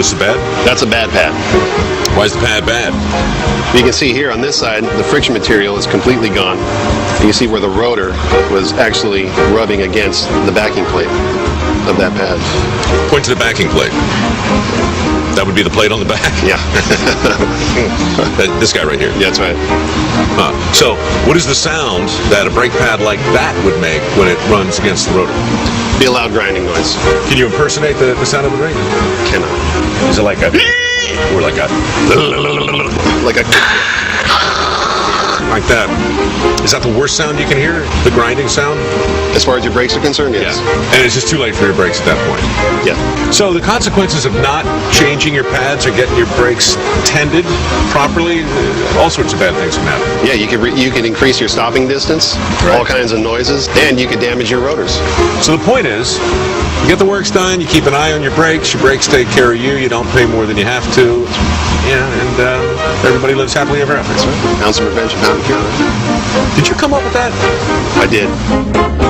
This is bad? That's a bad pad. Why is the pad bad? You can see here on this side, the friction material is completely gone. You can see where the rotor was actually rubbing against the backing plate of that pad. Point to the backing plate. That would be the plate on the back? Yeah. This guy right here. Yeah, that's right. So, what is the sound that a brake pad like that would make when it runs against the rotor? Be a loud grinding noise. Can you impersonate the sound of a brake? Cannot. Is it like a... or like a... Like a... like that? Is that the worst sound you can hear? The grinding sound? As far as your brakes are concerned, yes. Yeah. And it's just too late for your brakes at that point. Yeah. So the consequences of not changing your pads or getting your brakes tended properly, all sorts of bad things can happen. Yeah, you could increase your stopping distance, Right. all kinds of noises, and you could damage your rotors. So the point is, you get the works done, you keep an eye on your brakes take care of you, you don't pay more than you have to. Yeah, and everybody lives happily ever after. Ounce of prevention, pound of cure. Did you come up with that? I did.